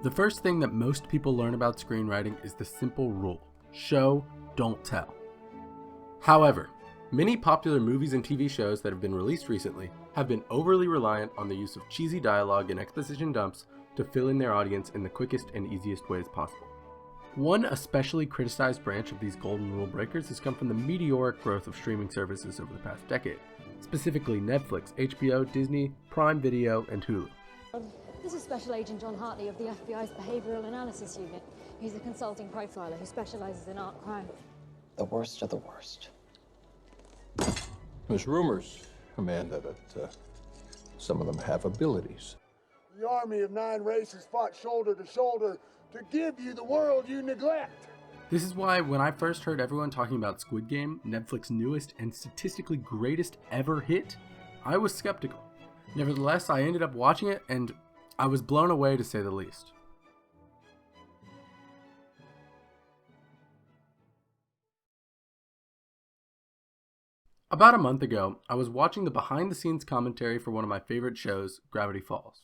The first thing that most people learn about screenwriting is the simple rule: show, don't tell. However, many popular movies and TV shows that have been released recently have been overly reliant on the use of cheesy dialogue and exposition dumps to fill in their audience in the quickest and easiest ways possible. One especially criticized branch of these golden rule breakers has come from the meteoric growth of streaming services over the past decade, specifically Netflix, HBO, Disney, Prime Video, and Hulu. This is Special Agent John Hartley of the FBI's Behavioral Analysis Unit. He's a consulting profiler who specializes in art crime. The worst of the worst. There's rumors, Amanda, that some of them have abilities. The army of 9 races fought shoulder to shoulder to give you the world you neglect. This is why when I first heard everyone talking about Squid Game, Netflix's newest and statistically greatest ever hit, I was skeptical. Nevertheless, I ended up watching it and I was blown away, to say the least. About a month ago, I was watching the behind-the-scenes commentary for one of my favorite shows, Gravity Falls.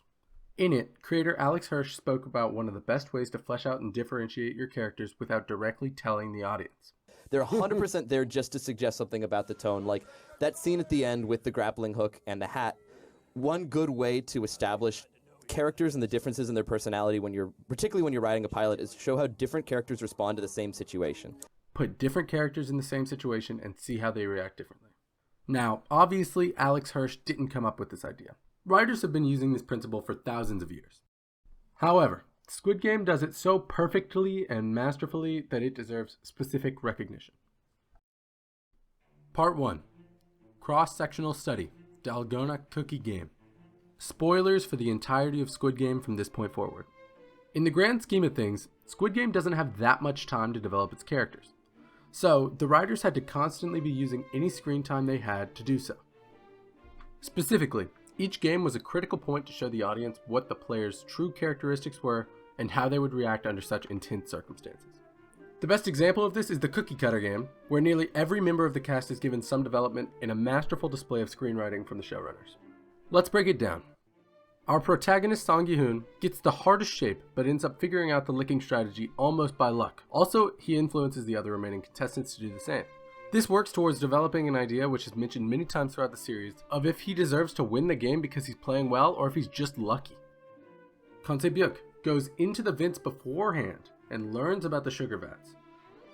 In it, creator Alex Hirsch spoke about one of the best ways to flesh out and differentiate your characters without directly telling the audience. They're 100% there just to suggest something about the tone. Like that scene at the end with the grappling hook and the hat. One good way to establish characters and the differences in their personality particularly when you're writing a pilot, is to show how different characters respond to the same situation. Put different characters in the same situation and see how they react differently. Now, obviously, Alex Hirsch didn't come up with this idea. Writers have been using this principle for thousands of years. However, Squid Game does it so perfectly and masterfully that it deserves specific recognition. Part 1. Cross-sectional study. Dalgona Cookie Game. Spoilers for the entirety of Squid Game from this point forward. In the grand scheme of things, Squid Game doesn't have that much time to develop its characters. So, the writers had to constantly be using any screen time they had to do so. Specifically, each game was a critical point to show the audience what the players' true characteristics were and how they would react under such intense circumstances. The best example of this is the Cookie Cutter game, where nearly every member of the cast is given some development in a masterful display of screenwriting from the showrunners. Let's break it down. Our protagonist Song Gi-hoon gets the hardest shape, but ends up figuring out the licking strategy almost by luck. Also, he influences the other remaining contestants to do the same. This works towards developing an idea which is mentioned many times throughout the series of if he deserves to win the game because he's playing well or if he's just lucky. Kwon Se-byuk goes into the vents beforehand and learns about the sugar vats.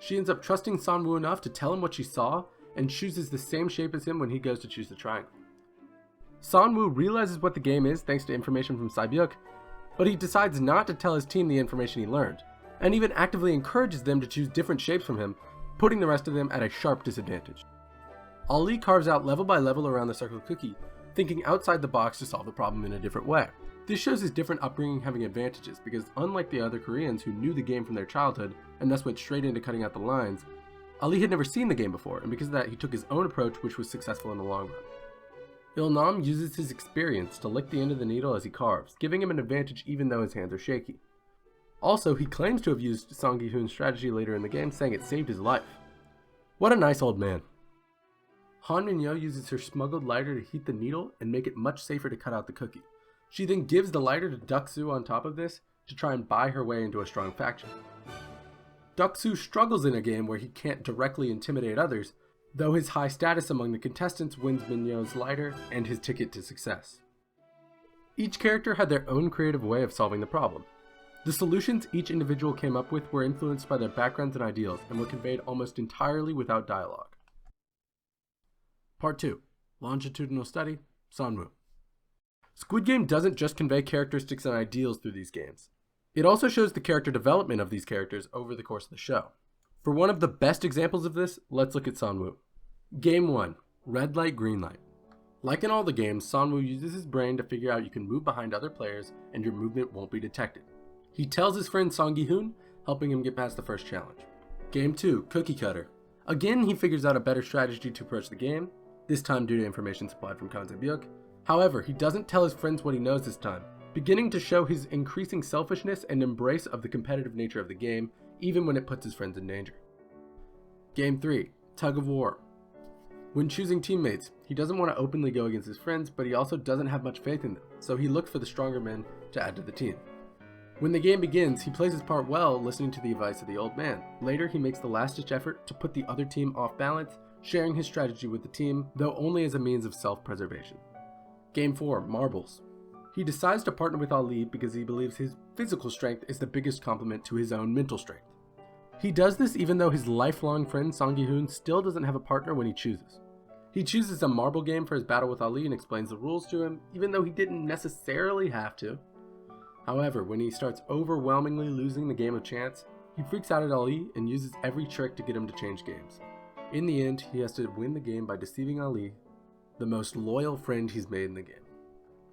She ends up trusting San-woo enough to tell him what she saw and chooses the same shape as him when he goes to choose the triangle. San-woo realizes what the game is thanks to information from Se-byuk, but he decides not to tell his team the information he learned, and even actively encourages them to choose different shapes from him, putting the rest of them at a sharp disadvantage. Ali carves out level by level around the circle cookie, thinking outside the box to solve the problem in a different way. This shows his different upbringing having advantages because unlike the other Koreans who knew the game from their childhood and thus went straight into cutting out the lines, Ali had never seen the game before, and because of that he took his own approach, which was successful in the long run. Il-nam uses his experience to lick the end of the needle as he carves, giving him an advantage even though his hands are shaky. Also, he claims to have used Song Gi-hoon's strategy later in the game, saying it saved his life. What a nice old man. Han Min-yo uses her smuggled lighter to heat the needle and make it much safer to cut out the cookie. She then gives the lighter to Duck-soo on top of this to try and buy her way into a strong faction. Duck-soo struggles in a game where he can't directly intimidate others, though his high status among the contestants wins Min-yo's lighter and his ticket to success. Each character had their own creative way of solving the problem. The solutions each individual came up with were influenced by their backgrounds and ideals and were conveyed almost entirely without dialogue. Part 2. Longitudinal Study, San-woo. Squid Game doesn't just convey characteristics and ideals through these games. It also shows the character development of these characters over the course of the show. For one of the best examples of this, let's look at San-woo. Game 1. Red light, green light. Like in all the games, San-woo uses his brain to figure out you can move behind other players and your movement won't be detected. He tells his friend Song Gi-hoon, helping him get past the first challenge. Game 2. Cookie Cutter. Again, he figures out a better strategy to approach the game, this time due to information supplied from Kwon Se-byuk. However, he doesn't tell his friends what he knows this time, beginning to show his increasing selfishness and embrace of the competitive nature of the game, even when it puts his friends in danger. Game 3. Tug of War. When choosing teammates, he doesn't want to openly go against his friends, but he also doesn't have much faith in them, so he looks for the stronger men to add to the team. When the game begins, he plays his part well, listening to the advice of the old man. Later, he makes the last-ditch effort to put the other team off balance, sharing his strategy with the team, though only as a means of self-preservation. Game 4, Marbles. He decides to partner with Ali because he believes his physical strength is the biggest complement to his own mental strength. He does this even though his lifelong friend Song Gi-hoon still doesn't have a partner when he chooses. He chooses a marble game for his battle with Ali and explains the rules to him, even though he didn't necessarily have to. However, when he starts overwhelmingly losing the game of chance, he freaks out at Ali and uses every trick to get him to change games. In the end, he has to win the game by deceiving Ali, the most loyal friend he's made in the game.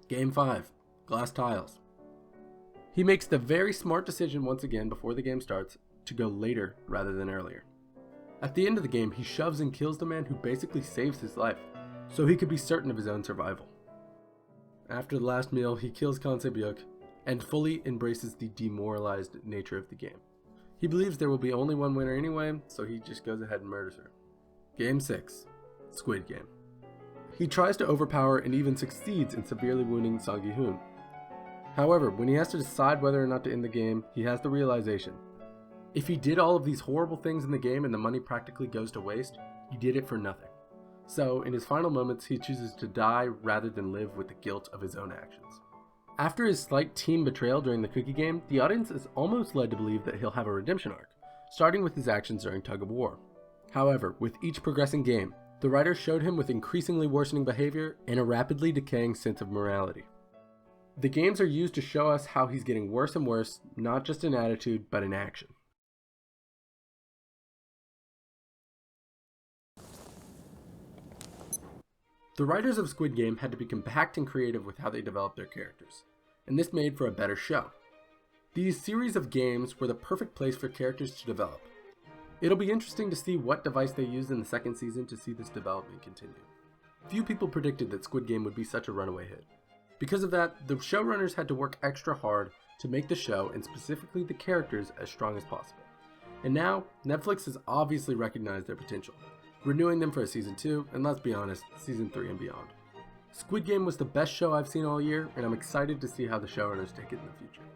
Game 5, Glass Tiles. He makes the very smart decision once again before the game starts to go later rather than earlier. At the end of the game, he shoves and kills the man who basically saves his life, so he could be certain of his own survival. After the last meal, he kills Kan Se-byuk and fully embraces the demoralized nature of the game. He believes there will be only one winner anyway, so he just goes ahead and murders her. Game 6, Squid Game. He tries to overpower and even succeeds in severely wounding Song Gi-hoon. However, when he has to decide whether or not to end the game, he has the realization: if he did all of these horrible things in the game and the money practically goes to waste, he did it for nothing. So, in his final moments, he chooses to die rather than live with the guilt of his own actions. After his slight team betrayal during the cookie game, the audience is almost led to believe that he'll have a redemption arc, starting with his actions during Tug of War. However, with each progressing game, the writers showed him with increasingly worsening behavior and a rapidly decaying sense of morality. The games are used to show us how he's getting worse and worse, not just in attitude, but in action. The writers of Squid Game had to be compact and creative with how they developed their characters, and this made for a better show. These series of games were the perfect place for characters to develop. It'll be interesting to see what device they use in the second season to see this development continue. Few people predicted that Squid Game would be such a runaway hit. Because of that, the showrunners had to work extra hard to make the show, and specifically the characters, as strong as possible. And now, Netflix has obviously recognized their potential, renewing them for a season 2, and let's be honest, season 3 and beyond. Squid Game was the best show I've seen all year, and I'm excited to see how the showrunners take it in the future.